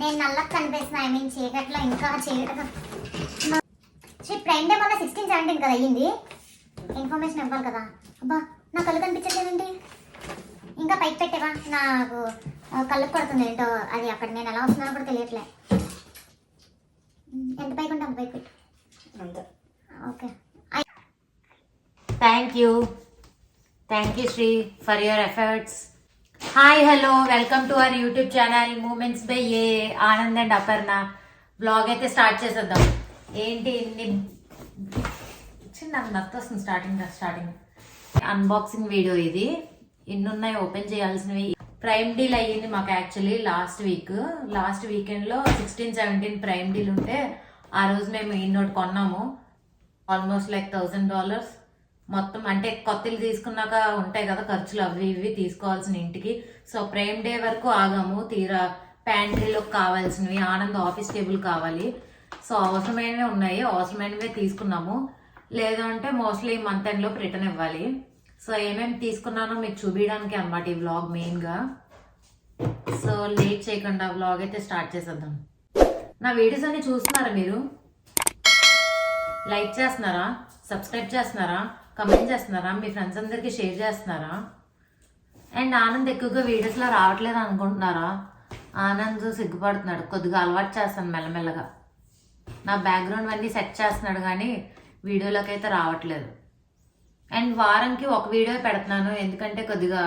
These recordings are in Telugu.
నేను నల్లకి కనిపిస్తున్నా. ఐ మీన్ చీకట్లో ఇంకా చీకటిగా. ప్రైమ్ డే మొన్న 16-17 కదా అయ్యింది. ఇన్ఫర్మేషన్ ఇవ్వాలి కదా. అబ్బా నా కళ్ళు కనిపించట్లేదండి. ఇంకా పైకి పెట్టేవా? నాకు కళ్ళు కొడుతుంది ఏంటో అది. అక్కడ నేను ఎలా వస్తున్నానో కూడా తెలియట్లే. ఎంత పైకి ఉంటే అంత పైకి పెట్టు. అంతే. Okay. Thank you Sri for your efforts. Hi hello, welcome to our YouTube channel moments by A Anand and Aparna. Vlog అయితే స్టార్ట్ చేసేద్దాం. ఏంటి నాకు నచ్చొస్తుంది స్టార్టింగ్ అన్బాక్సింగ్ వీడియో ఇది. ఇన్ని ఉన్నాయి ఓపెన్ చేయాల్సినవి. ప్రైమ్ డీల్ అయ్యింది మాకు యాక్చువల్లీ లాస్ట్ వీకెండ్లో 16-17 ప్రైమ్ డీల్ ఉంటే ఆ రోజు మేము ఇన్నోటి కొన్నాము. ఆల్మోస్ట్ లైక్ $1000 మొత్తం. అంటే కొత్తలు తీసుకున్నాక ఉంటాయి కదా ఖర్చులు, అవి ఇవి తీసుకోవాల్సిన ఇంటికి. సో ప్రైమ్ డే వరకు ఆగాము. తీరా ప్యాంట్రీలో కావాల్సినవి, ఆనంద్ ఆఫీస్ టేబుల్ కావాలి. సో అవసరమైనవే ఉన్నాయి, అవసరమైనవే తీసుకున్నాము. లేదంటే మోస్ట్లీ మంత్ ఎండ్ లోపు రిటర్న్ ఇవ్వాలి. సో ఏమేమి తీసుకున్నానో మీకు చూపించడానికి అనమాట ఈ వ్లాగ్ మెయిన్గా. సో లేట్ చేయకుండా వ్లాగ్ అయితే స్టార్ట్ చేసేద్దాం. నా వీడియోస్ అన్ని చూస్తున్నారా మీరు? లైక్ చేస్తున్నారా? సబ్స్క్రైబ్ చేస్తున్నారా? కమెంట్ చేస్తున్నారా? మీ ఫ్రెండ్స్ అందరికీ షేర్ చేస్తున్నారా? అండ్ ఆనంద్ ఎక్కువగా వీడియోస్లో రావట్లేదు అనుకుంటున్నారా? ఆనంద్ సిగ్గుపడుతున్నాడు. కొద్దిగా అలవాటు చేస్తాను మెల్లమెల్లగా. నా బ్యాక్గ్రౌండ్ అన్నీ సెట్ చేస్తున్నాడు కానీ వీడియోలోకి అయితే రావట్లేదు. అండ్ వారంకి ఒక వీడియో పెడుతున్నాను, ఎందుకంటే కొద్దిగా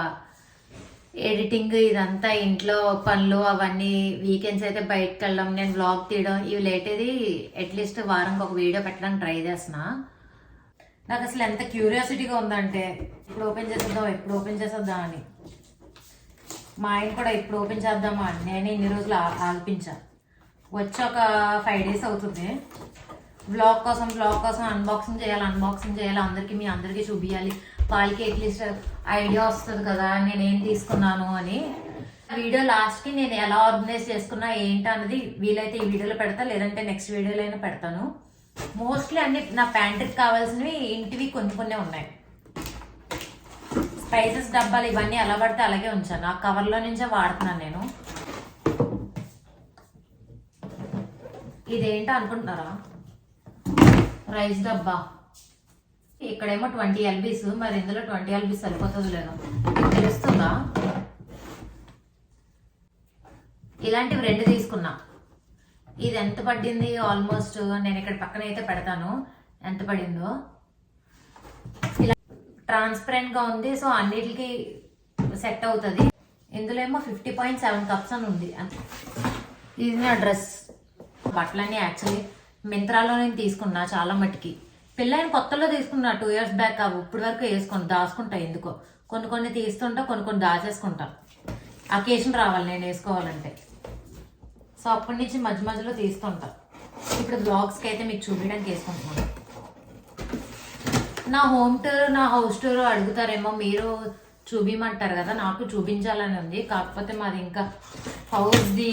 ఎడిటింగ్ ఇదంతా ఇంట్లో పనులు అవన్నీ, వీకెండ్స్ అయితే బయటకు వెళ్ళడం, నేను వ్లాగ్ తీయడం ఇవి లేట్ అయ్యి అట్లీస్ట్ వారంకి ఒక వీడియో పెట్టడానికి ట్రై చేస్తున్నా. నాకు అసలు ఎంత క్యూరియాసిటీగా ఉందంటే ఎప్పుడు ఓపెన్ చేసేద్దాం అని. మా ఆయన కూడా ఎప్పుడు ఓపెన్ చేద్దామా అని నేను ఇన్ని రోజులు ఆల్పించా. వచ్చి ఒక 5 days అవుతుంది. వ్లాగ్ కోసం అన్బాక్సింగ్ చేయాలి, మీ అందరికీ చూపించాలి. వాళ్ళకి అట్లీస్ట్ ఐడియా వస్తుంది కదా నేనేం తీసుకున్నాను అని. వీడియో లాస్ట్కి నేను ఎలా ఆర్గనైజ్ చేసుకున్నా ఏంటి అన్నది వీలైతే ఈ వీడియోలో పెడతా, లేదంటే నెక్స్ట్ వీడియోలో అయినా పెడతాను. మోస్ట్లీ అన్ని నా ప్యాంట్రీకి కావాల్సినవి ఇంటివి కొన్ని ఉన్నాయి. స్పైసెస్ డబ్బాలు ఇవన్నీ ఎలా పడితే అలాగే ఉంచాను. ఆ కవర్లో నుంచే వాడుతున్నాను నేను. ఇదేంటో అనుకుంటున్నారా? రైస్ డబ్బా. ఇక్కడేమో 20 LBs. మరి ఇందులో 20 LBs సరిపోతుంది లేదో తెలుస్తుందా? ఇలాంటివి 2 తీసుకున్నా. ఇది ఎంత పడింది? ఆల్మోస్ట్ నేను ఇక్కడ పక్కన అయితే పెడతాను ఎంత పడిందో. ఇలా ట్రాన్స్పరెంట్ గా ఉంది, సో అన్నిటికి సెట్ అవుతుంది. ఇందులో ఏమో 50.7 cups అని ఉంది. ఇది నా డ్రెస్. బట్టలన్నీ యాక్చువల్లీ మింత్రాలో నేను తీసుకున్నా చాలా మట్టుకి. పెళ్ళైన కొత్తలో తీసుకున్నా 2 years బ్యాక్. అవి ఇప్పుడు వరకు వేసుకొని దాచుకుంటా. ఎందుకో కొన్ని తీస్తుంటా, కొన్ని దాచేసుకుంటా. అకేషన్ రావాలి నేను వేసుకోవాలంటే. సో అప్పటి నుంచి మధ్యలో తీస్తుంటా. ఇప్పుడు బ్లాగ్స్కి అయితే మీకు చూపించడానికి వేసుకుంటున్నాను. నా హోమ్ టూర్, నా హౌస్ టూర్ అడుగుతారేమో మీరు, చూపించమంటారు కదా. నాకు చూపించాలని ఉంది, కాకపోతే మాది ఇంకా హౌస్ది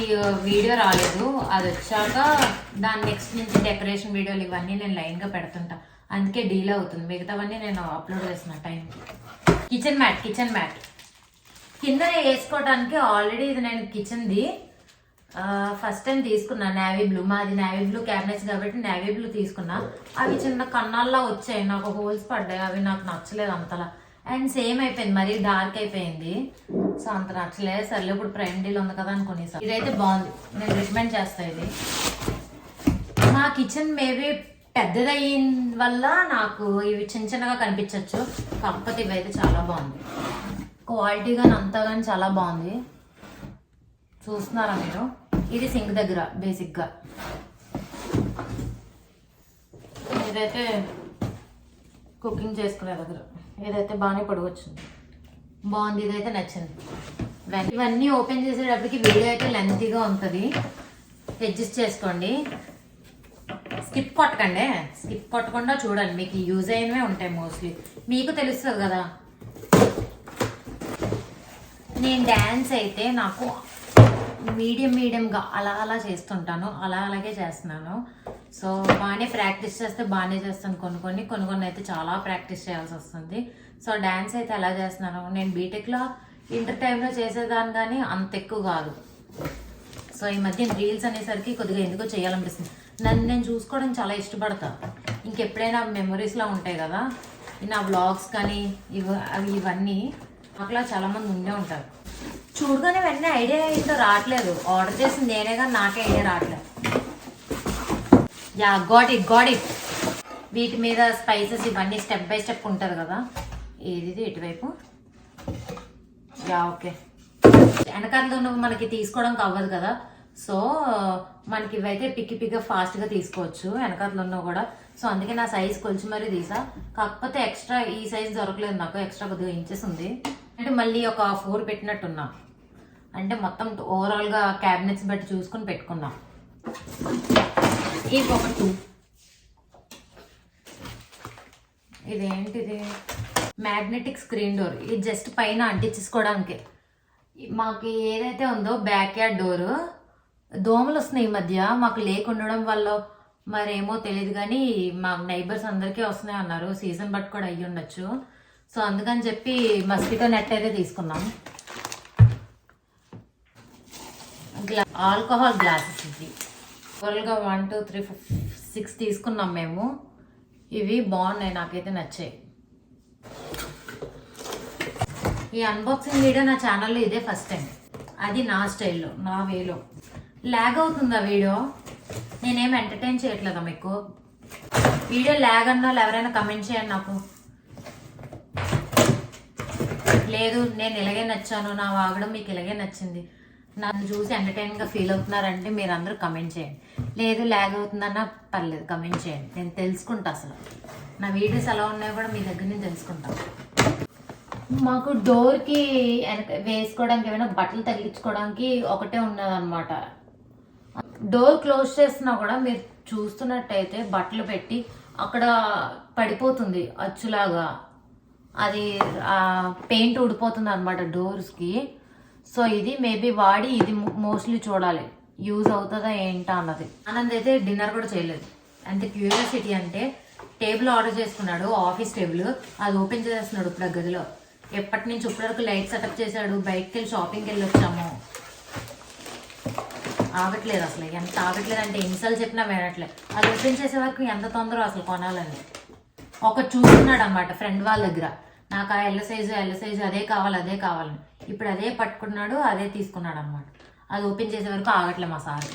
వీడియో రాలేదు. అది వచ్చాక దాని నెక్స్ట్ నుంచి డెకరేషన్ వీడియోలు ఇవన్నీ నేను లైన్గా పెడుతుంటా. అందుకే డీల్ అవుతుంది. మిగతావన్నీ నేను అప్లోడ్ చేస్తున్నా టైంకి. కిచెన్ మ్యాట్ కింద వేసుకోవడానికి ఆల్రెడీ ఇది నేను కిచెన్ది ఫస్ట్ టైం తీసుకున్నా. నేవీ బ్లూ, మాది నేవీ బ్లూ క్యాబినెట్స్ కాబట్టి నేవీ బ్లూ తీసుకున్నా. అవి చిన్న కన్నాల్లా వచ్చాయి, నాకు హోల్స్ పడ్డాయి. అవి నాకు నచ్చలేదు అంతలా. అండ్ సేమ్ అయిపోయింది, మరీ డార్క్ అయిపోయింది. సో అంత నచ్చలేదు. సర్లే ఇప్పుడు ప్రైమ్ డీల్ ఉంది కదా అనుకుని ఇదైతే బాగుంది, నేను రికమెండ్ చేస్తాను. ఇది మా కిచెన్ మేబీ పెద్దదయ్యిన వల్ల నాకు ఇవి చిన్నగా కనిపించవచ్చు, కాకపోతే ఇవైతే చాలా బాగుంది. క్వాలిటీ కానీ అంతా కానీ చాలా బాగుంది. చూస్తున్నారా మీరు? ఇది సింక్ దగ్గర బేసిక్గా. ఇదైతే కుకింగ్ చేసుకునే దగ్గర. ఇదైతే బాగానే పొడవచ్చింది, బాగుంది. ఇదైతే నచ్చింది. ఇవన్నీ ఓపెన్ చేసేటప్పటికి వీడియో అయితే లెంతీగా ఉంటుంది, అడ్జస్ట్ చేసుకోండి. స్కిప్ కొట్టకుండా చూడండి, మీకు యూజ్ అయినవే ఉంటాయి మోస్ట్లీ. మీకు తెలుస్తుంది కదా. నేను డ్యాన్స్ అయితే నాకు మీడియంగా అలా చేస్తుంటాను, అలాగే చేస్తున్నాను. సో బాగానే ప్రాక్టీస్ చేస్తే బాగానే చేస్తాను. కొన్ని అయితే చాలా ప్రాక్టీస్ చేయాల్సి వస్తుంది. సో డ్యాన్స్ అయితే ఎలా చేస్తున్నాను, నేను బీటెక్లో ఇంటర్ టైంలో చేసేదాన్ని కానీ అంత ఎక్కువ కాదు. సో ఈ మధ్య రీల్స్ అనేసరికి కొద్దిగా ఎందుకో చేయాలనిపిస్తుంది. నన్ను నేను చూసుకోవడం చాలా ఇష్టపడతా. ఇంకెప్పుడైనా మెమరీస్లో ఉంటాయి కదా నా వ్లాగ్స్ కానీ ఇవన్నీ అట్లా చాలామంది ఉండే ఉంటారు. చూడగానే వెంటనే ఐడియా ఏంటో రావట్లేదు. ఆర్డర్ చేసింది నేనే కానీ నాకే ఐడియా రావట్లేదు. Yeah got it. వీటి మీద స్పైసెస్ ఇవన్నీ స్టెప్ బై స్టెప్ ఉంటుంది కదా. ఏది ఇటువైపు. Yeah okay. వెనకాలలో మనకి తీసుకోవడానికి అవ్వదు కదా. సో మనకి ఇవైతే పిక్కిగా ఫాస్ట్గా తీసుకోవచ్చు వెనకాలలో ఉన్నవి కూడా. సో అందుకే నా సైజ్ కొలిచి మరీ తీసా. కాకపోతే ఎక్స్ట్రా ఈ సైజ్ దొరకలేదు నాకు. ఎక్స్ట్రా కొద్దిగా ఇంచెస్ ఉంది. అంటే మళ్ళీ ఒక 4 పెట్టినట్టున్నా. అంటే మొత్తం ఓవరాల్గా క్యాబినెట్స్ బట్టి చూసుకొని పెట్టుకున్నా. ఇంకొక 2. ఇదేంటిది మ్యాగ్నెటిక్ స్క్రీన్ డోర్. ఇది జస్ట్ పైన అంటించేసుకోవడానికి. మాకు ఏదైతే ఉందో బ్యాక్ యార్డ్ డోరు దోమలు వస్తున్నాయి ఈ మధ్య. మాకు లేకుండడం వల్ల మరేమో తెలియదు కానీ మా నైబర్స్ అందరికీ వస్తున్నాయి అన్నారు. సీజన్ బట్టి కూడా అయ్యి ఉండొచ్చు. సో అందుకని చెప్పి మస్కిటో నెట్ అయితే తీసుకున్నాం. ఆల్కహాల్ గ్లాసెస్ ఇవి ఓవరాల్గా 1 2 3 4 6 తీసుకున్నాం మేము. ఇవి బాగున్నాయి, నాకైతే నచ్చాయి. ఈ అన్బాక్సింగ్ వీడియో నా ఛానల్లో ఇదే ఫస్ట్ టైం. అది నా స్టైల్లో, నా వేలో. ల్యాగ్ అవుతుందా వీడియో? నేనేం ఎంటర్టైన్ చేయట్లేదా మీకు? వీడియో ల్యాగ్ అన్నా ఎవరైనా కమెంట్ చేయండి నాకు. లేదు నేను ఇలాగే నచ్చాను, నా వాగడం మీకు ఇలాగే నచ్చింది, నన్ను చూసి ఎంటర్టైన్గా ఫీల్ అవుతున్నారంటే మీరు అందరూ కమెంట్ చేయండి. లేదు ల్యాగ్ అవుతుందన్నా పర్లేదు కమెంట్ చేయండి. నేను తెలుసుకుంటా అసలు నా వీడియోస్ ఎలా ఉన్నాయో కూడా మీ దగ్గర నుంచి తెలుసుకుంటా. మాకు డోర్కి వేసుకోవడానికి ఏమైనా బట్టలు తగిలించుకోవడానికి ఒకటే ఉన్నదన్నమాట. డోర్ క్లోజ్ చేస్తున్నా కూడా మీరు చూస్తున్నట్టయితే బట్టలు పెట్టి అక్కడ పడిపోతుంది అచ్చులాగా. అది పెయింట్ ఊడిపోతుంది అనమాట డోర్స్కి. సో ఇది మేబీ వాడి ఇది మోస్ట్లీ చూడాలి యూజ్ అవుతుందా ఏంటా అన్నది. ఆనంద్ అయితే డిన్నర్ కూడా చేయలేదు. అంత క్యూరియాసిటీ అంటే టేబుల్ ఆర్డర్ చేసుకున్నాడు, ఆఫీస్ టేబుల్. అది ఓపెన్ చేసేస్తున్నాడు ఇప్పుడు గదిలో. ఎప్పటి నుంచి ఇప్పటివరకు లైట్ సెటప్ చేశాడు. బయటకు వెళ్ళి షాపింగ్కి వెళ్ళి వచ్చాము. ఆగట్లేదు అసలు. ఎంత ఆగట్లేదు అంటే ఎన్నిసార్లు చెప్పినా వినట్లేదు. అది ఓపెన్ చేసే వరకు ఎంత తొందర అసలు కొనాలని. ఒక చూస్తున్నాడు అనమాట ఫ్రెండ్ వాళ్ళ దగ్గర. నాకు ఆ ఎల్ల సైజు అదే కావాలని. ఇప్పుడు అదే పట్టుకున్నాడు, అదే తీసుకున్నాడు అనమాట. అది ఓపెన్ చేసే వరకు ఆగట్లే మా సార్.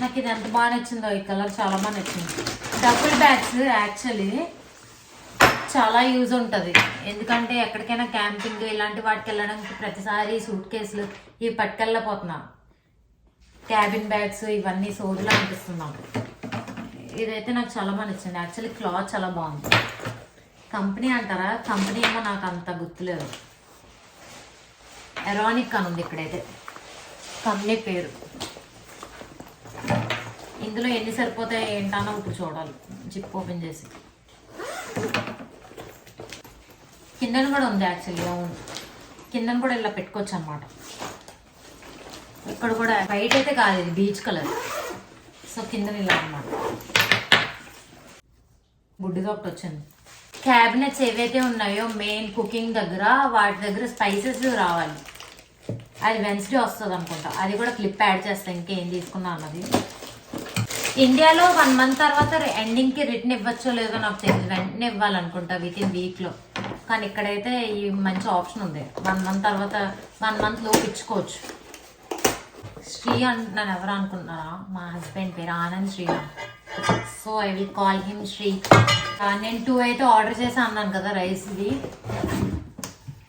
నాకు ఇది ఎంత బాగా నచ్చిందో, ఈ కలర్ చాలా బాగా నచ్చింది. డబుల్ బ్యాగ్స్ యాక్చువల్లీ చాలా యూజ్ ఉంటుంది. ఎందుకంటే ఎక్కడికైనా క్యాంపింగ్ ఇలాంటి వాటికి వెళ్ళడానికి ప్రతిసారి సూట్ కేసులు ఇవి పట్టుకెళ్ళపోతున్నాం. క్యాబిన్ బ్యాగ్స్ ఇవన్నీ సోదులా అనిపిస్తున్నాం. ఇదైతే నాకు చాలా బాగా నచ్చింది. యాక్చువల్లీ క్లాత్ చాలా బాగుంది. కంపెనీ అంటారా, కంపెనీ ఏమో నాకు అంత గుర్తులేదు. ఎరానిక్ అని ఉంది ఇక్కడైతే కంపెనీ పేరు. ఇందులో ఎన్ని సరిపోతాయి ఏంటన్నా ఇప్పుడు చూడాలి. జిప్ ఓపెన్ చేసి కిందన కూడా ఉంది యాక్చువల్లీ. అవును, కిందన కూడా ఇలా పెట్టుకోవచ్చు అనమాట. ఇక్కడ కూడా వైట్ అయితే కాదు, ఇది బీచ్ కలర్. సో కిందన ఇలా అనమాట. బుడ్డిగా ఒకటి వచ్చింది. క్యాబినెట్స్ ఏవైతే ఉన్నాయో మెయిన్ కుకింగ్ దగ్గర, వాటి దగ్గర స్పైసెస్ రావాలి. అది వెన్స్డే వస్తుంది అనుకుంటా. అది కూడా క్లిప్ యాడ్ చేస్తాను ఇంకేం తీసుకున్నా అన్నది. ఇండియాలో 1 month తర్వాత ఎండింగ్కి రిటర్న్ ఇవ్వచ్చో లేదో నాకు తెలియదు. వెంటనే ఇవ్వాలనుకుంటా వితిన్ వీక్లో. కానీ ఇక్కడైతే ఈ మంచి ఆప్షన్ ఉంది. 1 month తర్వాత 1 month లోపు ఇచ్చుకోవచ్చు. శ్రీ అంటున్నాను, ఎవరు అనుకుంటున్నారా? మా హస్బెండ్ పేరు Anand Sriram. So I will call him Sri. నేను 2 అయితే ఆర్డర్ చేసి అన్నాను కదా రైస్ది.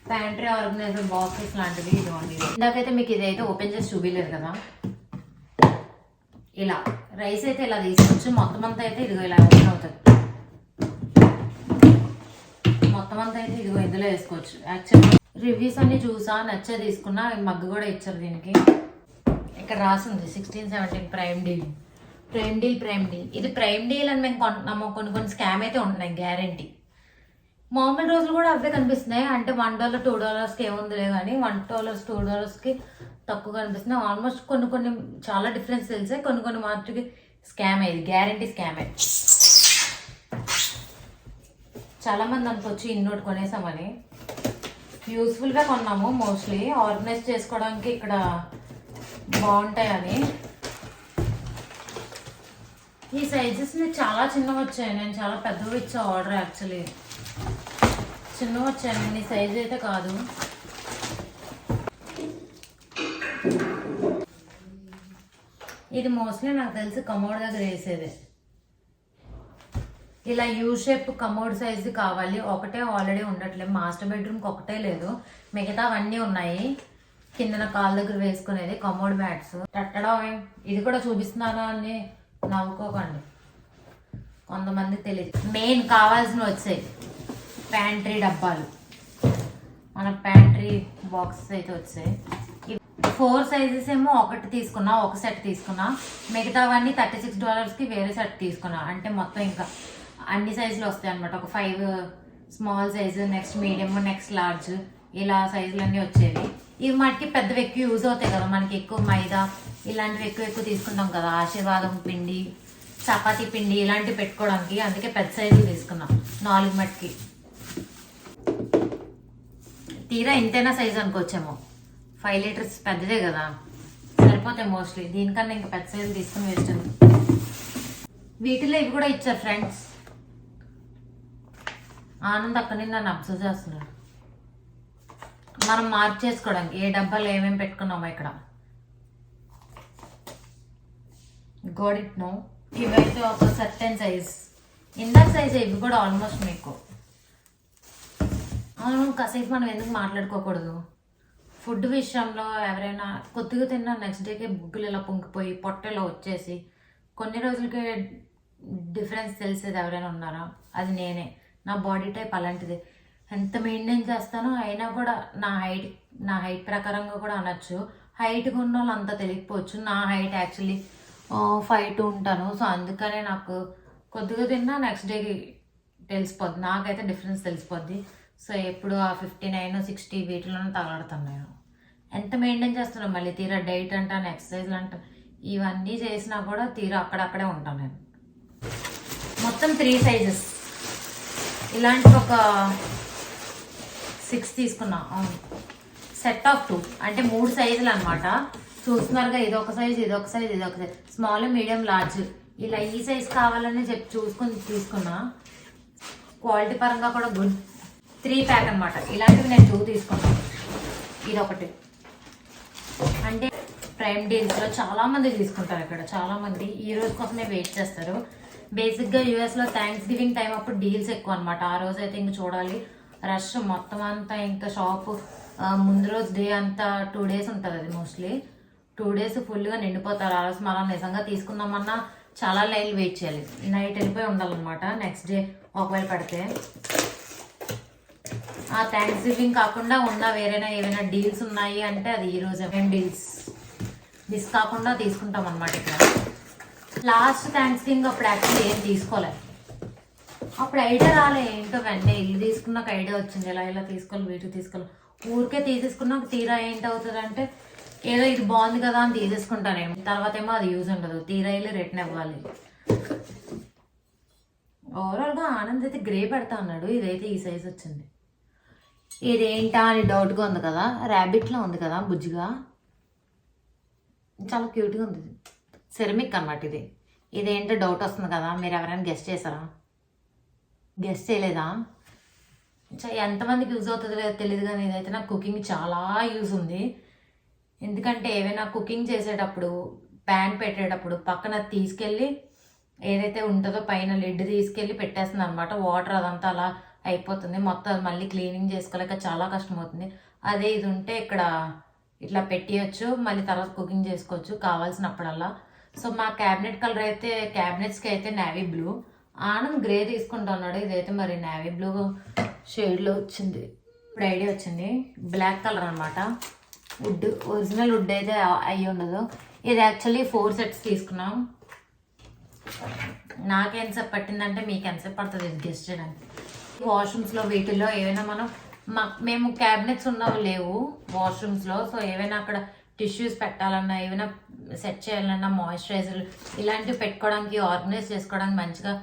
ప్యాంట్రీ ఆర్గనైజర్ బాక్సెస్ లాంటివి. ఇదిగోండి. ఇందాకైతే మీకు ఇదైతే ఓపెన్ చేసి చూపించలేదు కదా. ఇలా రైస్ అయితే ఇలా తీసుకోవచ్చు. మొత్తం అంతా అయితే ఇదిగో ఇలా ఓపెన్ అవుతుంది. మొత్తం అంతా అయితే ఇదిగో ఇందులో వేసుకోవచ్చు. యాక్చువల్లీ రివ్యూస్ అన్ని చూసా, నచ్చే తీసుకున్నా. మగ్గు కూడా ఇచ్చారు దీనికి. ఇక్కడ రాసింది 16-17 ప్రైమ్ డీల్. ఇది ప్రైమ్ డీల్ అని మేము కొంటున్నాము. కొన్ని స్కామ్ అయితే ఉంటున్నాయి గ్యారంటీ. మామూలు రోజులు కూడా అవే కనిపిస్తున్నాయి. అంటే $1 $2కి ఏముందిలే కానీ $1 $2కి తక్కువ కనిపిస్తున్నాయి. ఆల్మోస్ట్ కొన్ని చాలా డిఫరెన్స్ తెలిసాయి. కొన్ని మాత్రకి స్కామ్ అయ్యేది, గ్యారంటీ స్కామ్ అయ్యేది. చాలా మంది అనుకోవచ్చు ఇన్నోటి కొనేసామని. యూస్ఫుల్గా కొన్నాము. మోస్ట్లీ ఆర్గనైజ్ చేసుకోవడానికి ఇక్కడ బాగుంటాయని. ఈ సైజెస్ చాలా చిన్నవి వచ్చాయి, నేను చాలా పెద్దవి ఇచ్చా ఆర్డర్. యాక్చువల్లీ చిన్నవి వచ్చాయండి, సైజ్ అయితే కాదు. ఇది మోస్ట్లీ నాకు తెలిసి కమోడ్ దగ్గర వేసేది. ఇలా యూ షేప్ కమోడ్ సైజు కావాలి. ఒకటే ఆల్రెడీ ఉండట్లేదు, మాస్టర్ బెడ్రూమ్కి ఒకటే లేదు, మిగతా అవన్నీ ఉన్నాయి. కిందన కాళ్ళ దగ్గర వేసుకునేది కమోడ్ మ్యాట్స్. తట్టడం ఇది కూడా చూపిస్తున్నాను అని నవ్వుకోకండి, కొంతమందికి తెలియదు. మెయిన్ కావాల్సినవి వచ్చాయి ప్యాంట్రీ డబ్బాలు, మన ప్యాంట్రీ బాక్సెస్ అయితే వచ్చాయి. 4 సైజెస్ ఏమో ఒకటి తీసుకున్నా, ఒక సెట్ తీసుకున్నా. మిగతావన్నీ $36కి వేరే సెట్ తీసుకున్నా. అంటే మొత్తం ఇంకా అన్ని సైజులు వస్తాయి అనమాట. ఒక 5 small size, next medium, next large, ఇలా సైజులు అన్నీ వచ్చేవి. ఇవి మటుకి పెద్దవి ఎక్కువ యూజ్ అవుతాయి కదా మనకి. ఎక్కువ మైదా ఇలాంటివి ఎక్కువ తీసుకుంటాం కదా, ఆశీర్వాదం పిండి, చపాతీ పిండి ఇలాంటివి పెట్టుకోవడానికి. అందుకే పెద్ద సైజులు తీసుకున్నాం 4 మటుకి. తీరా ఇంతైనా సైజు అనుకోవచ్చేమో, 5 లీటర్స్ పెద్దదే కదా, సరిపోతాయి మోస్ట్లీ. దీనికన్నా ఇంకా పెద్ద సైజు తీసుకుని వేస్ట్. వీటిలో ఇవి కూడా ఇచ్చారు ఫ్రెండ్స్. ఆనంద్ అక్కడి నుంచి నన్ను అబ్జర్వ్ చేస్తున్నాడు. మనం మార్క్ చేసుకోవడానికి ఏ డబ్బాలు ఏమేమి పెట్టుకున్నామో ఇక్కడ. Got it no. ఇవైతే ఒక సర్టెన్ సైజ్, ఇందాక సైజ్. ఇవి కూడా ఆల్మోస్ట్ మీకు. అవును, కాసేపు మనం ఎందుకు మాట్లాడుకోకూడదు? ఫుడ్ విషయంలో ఎవరైనా కొద్దిగా తిన్నా నెక్స్ట్ డేకే బుగ్గులు ఇలా పొంగిపోయి పొట్టలో వచ్చేసి కొన్ని రోజులకే డిఫరెన్స్ తెలిసేది ఎవరైనా ఉన్నారా? అది నేనే. నా బాడీ టైప్ అలాంటిది. ఎంత మెయింటైన్ చేస్తానో అయినా కూడా నా హైట్ ప్రకారంగా కూడా అనొచ్చు. హైట్గా ఉన్న వాళ్ళు అంత తెలియకపోవచ్చు. నా హైట్ యాక్చువల్లీ 5'2" ఉంటాను. సో అందుకనే నాకు కొద్దిగా తిన్నా నెక్స్ట్ డేకి తెలిసిపోద్ది, నాకైతే డిఫరెన్స్ తెలిసిపోద్ది. సో ఎప్పుడు ఆ 59, 60 వీటిలోనే తగలడతాను నేను. ఎంత మెయింటైన్ చేస్తున్నాను. మళ్ళీ తీరా డైట్ అంటాను, ఎక్సర్సైజ్లు అంటాను, ఇవన్నీ చేసినా కూడా తీరా అక్కడక్కడే ఉంటాను నేను. మొత్తం 3 సైజెస్ ఇలాంటి ఒక 6 తీసుకున్నా. అవును, సెట్ ఆఫ్ 2 అంటే 3 సైజులు అనమాట. చూస్తున్నారుగా, ఇదొక సైజ్, ఇదొక సైజ్, ఇదొక సైజ్, స్మాల్, మీడియం, లార్జ్. ఇలా ఈ సైజ్ కావాలని చెప్పి చూసుకొని తీసుకున్నా. క్వాలిటీ పరంగా కూడా గుడ్. 3 ప్యాక్ అనమాట. ఇలాంటివి నేను 2 తీసుకున్నాను. ఇదొకటి. అంటే ప్రైమ్ డీల్స్లో చాలామంది తీసుకుంటారు. ఇక్కడ చాలామంది ఈ రోజు కోసమే వెయిట్ చేస్తారు. బేసిక్గా యూఎస్లో థ్యాంక్స్ గివింగ్ టైం అప్పుడు డీల్స్ ఎక్కువ అనమాట. ఆ రోజు అయితే ఇంక చూడాలి, రష్ మొత్తం అంతా. ఇంకా షాపు ముందు రోజు డే అంతా 2 డేస్ ఉంటుంది. అది మోస్ట్లీ 2 డేస్ ఫుల్గా నిండిపోతారు. ఆ రోజు మనం నిజంగా తీసుకుందామన్నా చాలా లైన్లు వెయిట్ చేయాలి. నైట్ వెళ్ళిపోయి ఉండాలన్నమాట నెక్స్ట్ డే ఒకవేళ పడితే. ఆ థ్యాంక్స్ గివింగ్ కాకుండా ఉన్న ఏవైనా డీల్స్ ఉన్నాయి అంటే అది ఈరోజు ఏం డీల్స్ మిస్ కాకుండా తీసుకుంటాం అనమాట. ఇక్కడ లాస్ట్ థ్యాంక్స్ గివింగ్ అప్పుడు యాక్చువల్లీ ఏం తీసుకోలే. అప్పుడు ఐడియా రాలే, ఏంటో వెంటనే ఇల్లు తీసుకున్నాక ఐడియా వచ్చింది, ఇలా తీసుకోవాలి, వీటికి తీసుకోవాలి. ఊరికే తీసేసుకున్నాక తీరా ఏంటవుతుంది అంటే ఏదో ఇది బాగుంది కదా అని తీసేసుకుంటానేమో, తర్వాత ఏమో అది యూజ్ ఉండదు. తీరా వెళ్ళి రిటర్న్ ఇవ్వాలి. ఓవరాల్గా ఆనంద్ అయితే గ్రే పెడతా అన్నాడు. ఇదైతే ఈ సైజ్ వచ్చింది. ఇదేంటా అని డౌట్గా ఉంది కదా, ర్యాబిట్లో ఉంది కదా బుజ్జిగా, చాలా క్యూట్గా ఉంది. సెరమిక్ అనమాట ఇది. ఇదేంటో డౌట్ వస్తుంది కదా, మీరు ఎవరైనా గెస్ట్ చేశారా? గెస్ట్ చేయలేదా? ఎంతమందికి యూజ్ అవుతుందో లేదో తెలియదు, కానీ ఇదైతే నాకు కుకింగ్ చాలా యూజ్ ఉంది. ఎందుకంటే ఏవైనా కుకింగ్ చేసేటప్పుడు ప్యాన్ పెట్టేటప్పుడు పక్కన తీసుకెళ్ళి ఏదైతే ఉంటుందో పైన లిడ్ తీసుకెళ్ళి పెట్టేస్తుంది అనమాట. వాటర్ అదంతా అలా అయిపోతుంది, మొత్తం అది మళ్ళీ క్లీనింగ్ చేసుకోలేక చాలా కష్టం అవుతుంది. అదే ఇది ఉంటే ఇక్కడ ఇట్లా పెట్టియచ్చు, మళ్ళీ తర్వాత కుకింగ్ చేసుకోవచ్చు కావాల్సినప్పుడల్లా. సో మా క్యాబినెట్ కలర్ అయితే, క్యాబినెట్స్కి అయితే నేవీ బ్లూ. ఆనంద్ గ్రే తీసుకుంటున్నాడు. ఇదైతే మరి నేవీ బ్లూ షేడ్లో వచ్చింది. ఇప్పుడు ఐడియా వచ్చింది, బ్లాక్ కలర్ అనమాట. వుడ్, ఒరిజినల్ వుడ్ అయితే అయ్యి ఉండదు. ఇది యాక్చువల్లీ 4 సెట్స్ తీసుకున్నాం. నాకెంతసేపు పట్టిందంటే మీకు ఎంతసేపు పడుతుంది ఇది గెస్ట్ చేయడానికి. వాష్రూమ్స్లో వీటిల్లో ఏవైనా మేము క్యాబినెట్స్ ఉన్నవి లేవు వాష్రూమ్స్లో. సో ఏవైనా అక్కడ టిష్యూస్ పెట్టాలన్నా, ఏమైనా సెట్ చేయాలన్నా, మాయిశ్చరైజర్ ఇలాంటివి పెట్టుకోవడానికి, ఆర్గనైజ్ చేసుకోవడానికి మంచిగా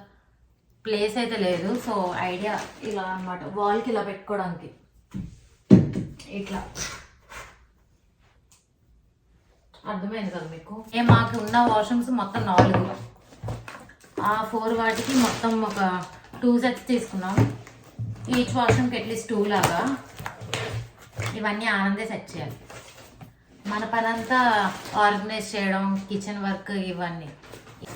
ప్లేస్ అయితే లేదు. సో ఐడియా ఇలా అనమాట, వాల్కి ఇలా పెట్టుకోవడానికి ఇట్లా అర్థమైంది కదా మీకు. మాకు ఉన్న వాష్రూమ్స్ మొత్తం 4, ఆ 4 వాటికి మొత్తం ఒక 2 sets తీసుకున్నాం. ఈచ్ వాష్రూమ్కి అట్లీస్ట్ 2 లాగా. ఇవన్నీ ఆనందే సెట్ చేయాలి. మన పని అంతా ఆర్గనైజ్ చేయడం, కిచెన్ వర్క్ ఇవన్నీ.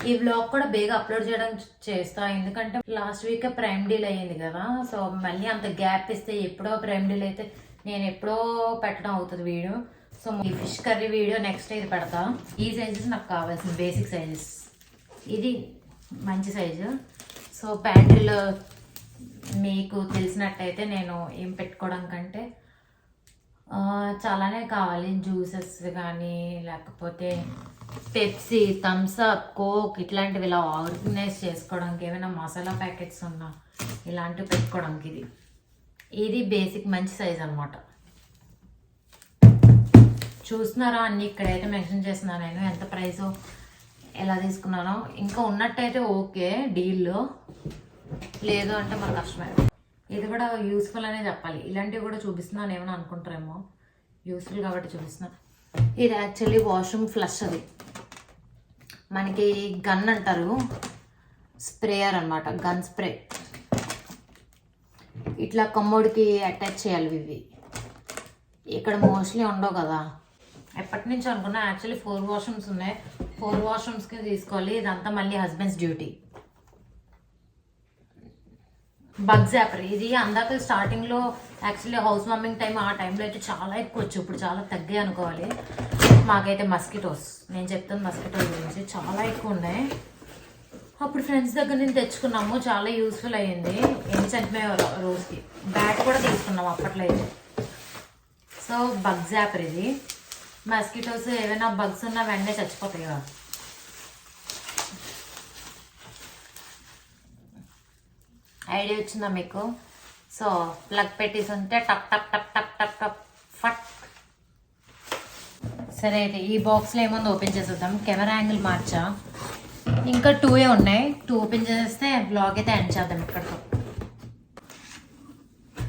ఈ వ్లాగ్ కూడా బేగా అప్లోడ్ చేయడం చేస్తా, ఎందుకంటే లాస్ట్ వీక్ ప్రైమ్ డీల్ అయ్యింది కదా. సో మళ్ళీ అంత గ్యాప్ ఇస్తే ఎప్పుడో ప్రైమ్ డీల్ అయితే నేను ఎప్పుడో పెట్టడం అవుతుంది వీడియో. సో ఈ ఫిష్ కర్రీ వీడియో నెక్స్ట్ ఇది పెడతా. ఈ సైజెస్ నాకు కావాల్సిన బేసిక్ సైజెస్. ఇది మంచి సైజు. సో ప్యాంట్రీలో మీకు తెలిసినట్టయితే నేను ఏం పెట్టుకోవడం కంటే చాలానే కావాలి. జ్యూసెస్ కానీ లేకపోతే పెప్సీ, థమ్స్అప్, కోక్ ఇట్లాంటివి ఇలా ఆర్గనైజ్ చేసుకోవడానికి, ఏమైనా మసాలా ప్యాకెట్స్ ఉన్నా ఇలాంటివి పెట్టుకోవడానికి ఇది బేసిక్ మంచి సైజ్ అనమాట. చూస్తున్నారా అన్నీ ఇక్కడైతే మెన్షన్ చేస్తున్నాను నేను ఎంత ప్రైస్ ఎలా తీసుకున్నానో. ఇంకా ఉన్నట్టయితే ఓకే డీల్లో, లేదు అంటే మన కష్టమే. ఇది కూడా యూస్ఫుల్ అనే చెప్పాలి. ఇలాంటివి కూడా చూపిస్తున్నాను ఏమైనా అనుకుంటారేమో, యూస్ఫుల్ కాబట్టి చూపిస్తున్నాను. ఇది యాక్చువల్లీ వాష్రూమ్ ఫ్లష్. అది మనకి గన్ అంటారు, స్ప్రేయర్ అనమాట, గన్ స్ప్రే. ఇట్లా కమ్మోడికి అటాచ్ చేయాలి. ఇవి ఇక్కడ మోస్ట్లీ ఉండవు కదా. ఎప్పటి నుంచి అనుకున్నా యాక్చువల్లీ 4 వాష్రూమ్స్ ఉన్నాయి, 4 వాష్రూమ్స్కి తీసుకోవాలి. ఇదంతా మళ్ళీ హస్బెండ్స్ డ్యూటీ. బగ్ జాపర్ ఇది అందాక స్టార్టింగ్లో యాక్చువల్లీ హౌస్ వార్మింగ్ టైం, ఆ టైంలో అయితే చాలా ఎక్కువ వచ్చు, ఇప్పుడు చాలా తగ్గాయి అనుకోవాలి. మాకైతే మస్కిటోస్, నేను చెప్తాను మస్కిటోస్ గురించి, చాలా ఎక్కువ ఉన్నాయి. అప్పుడు ఫ్రెండ్స్ దగ్గర నుంచి తెచ్చుకున్నాము, చాలా యూస్ఫుల్ అయ్యింది. ఎన్ని చనిపోయాయి రోజుకి. బ్యాట్ కూడా తీసుకున్నాము అప్పట్లో అయితే. సో బగ్ జాపర్ ఇది. మస్కిటోస్ ఏమైనా బగ్స్ ఉన్నా వెంటనే చచ్చిపోతాయి కదా. ఐడియా వచ్చిందా మీకు? సో ప్లగ్ పెట్టేసి ఉంటే టక్ టక్ టక్ టక్ టక్ టక్ ఫట్. సరే అయితే ఈ బాక్స్లో ఏముందో ఓపెన్ చేసేద్దాం. కెమెరా యాంగిల్ మార్చా, ఇంకా 2 ఉన్నాయి. 2 ఓపెన్ చేసేస్తే బ్లాగ్ అయితే ఎండ్ చేద్దాం ఇక్కడితో.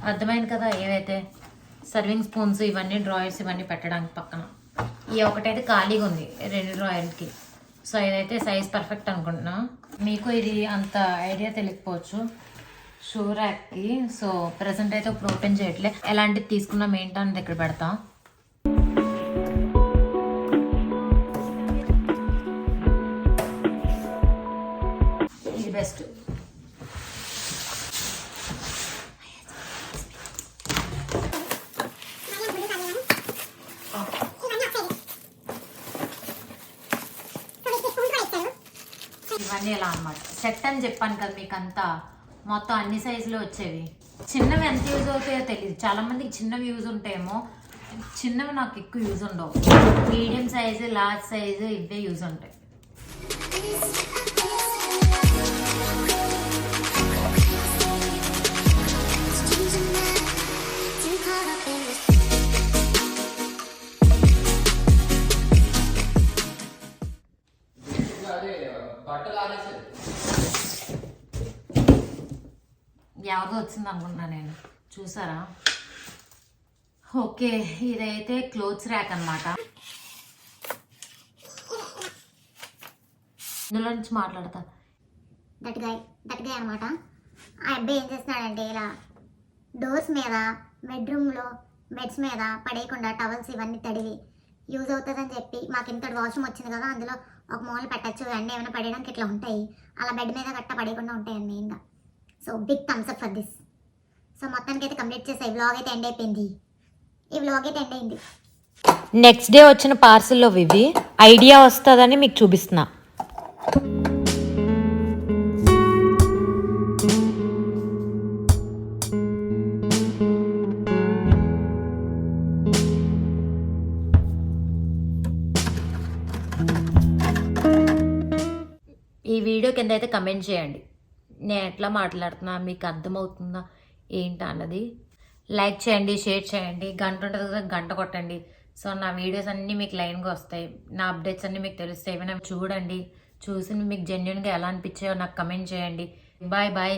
అర్థమైంది కదా. ఏవైతే సర్వింగ్ స్పూన్స్ ఇవన్నీ, డ్రాయర్స్ ఇవన్నీ పెట్టడానికి పక్కన. ఈ ఒకటైతే ఖాళీగా ఉంది 2 డ్రాయర్కి. సో ఇదైతే సైజ్ పర్ఫెక్ట్ అనుకుంటున్నా. మీకు ఇది అంత ఐడియా తెలియకపోవచ్చు షూ ర్యాక్కి. సో ప్రజెంట్ అయితే ఇప్పుడు ఓపెన్ చేయట్లే. ఎలాంటిది తీసుకున్నాం ఏంటో అనేది ఇక్కడ పెడతా. ఇది బెస్ట్. ఇవన్నీ ఎలా అనమాట సెట్ అని చెప్పాను కదా మీకు. అంతా మొత్తం అన్ని సైజులో వచ్చేవి. చిన్నవి ఎంత యూజ్ అవుతాయో తెలియదు. చాలా మందికి చిన్నవి యూజ్ ఉంటాయేమో, చిన్నవి నాకు ఎక్కువ యూజ్ ఉండవు. మీడియం సైజు, లార్జ్ సైజు ఇవే యూజ్ ఉంటాయి. ఎవరిదో వచ్చింది అనుకుంటున్నా నేను. చూసారా? ఓకే, ఇదైతే క్లోత్స్ ర్యాక్ అనమాట. ఇందులో నుంచి మాట్లాడతా. దట్గాయ అనమాట. ఆ అబ్బాయి ఏం చేస్తున్నాడంటే ఇలా డోర్స్ మీద, బెడ్రూమ్లో బెడ్స్ మీద పడేయకుండా టవల్స్ ఇవన్నీ తడివి యూజ్ అవుతుందని చెప్పి, మాకు ఇంత వాష్రూమ్ వచ్చింది కదా, అందులో ఒక మూల పెట్టచ్చు, అన్నీ ఏమైనా పడేయడానికి ఇట్లా ఉంటాయి. అలా బెడ్ మీద గట్ట పడేయకుండా ఉంటాయండి మెయిన్గా. So big thumbs up for this. So మొత్తానికి అయితే కంప్లీట్ చేసాయి. వ్లాగ్ అయితే ఎండ్ అయిపోయింది. ఈ వ్లాగ్ అయితే ఎండ్ అయింది. నెక్స్ట్ డే వచ్చిన పార్సిల్లో ఇవి ఐడియా వస్తుందని మీకు చూపిస్తున్నా. ఈ వీడియో కింద అయితే కమెంట్ చేయండి, నేను ఎట్లా మాట్లాడుతున్నా, మీకు అర్థమవుతుందా ఏంటి అన్నది. లైక్ చేయండి, షేర్ చేయండి, గంట ఉంటుంది కదా గంట కొట్టండి. సో నా వీడియోస్ అన్నీ మీకు లైన్గా వస్తాయి, నా అప్డేట్స్ అన్నీ మీకు తెలుస్తాయి. ఏమైనా చూడండి, చూసి మీకు జెన్యున్గా ఎలా అనిపించాయో నాకు కమెంట్ చేయండి. Bye bye.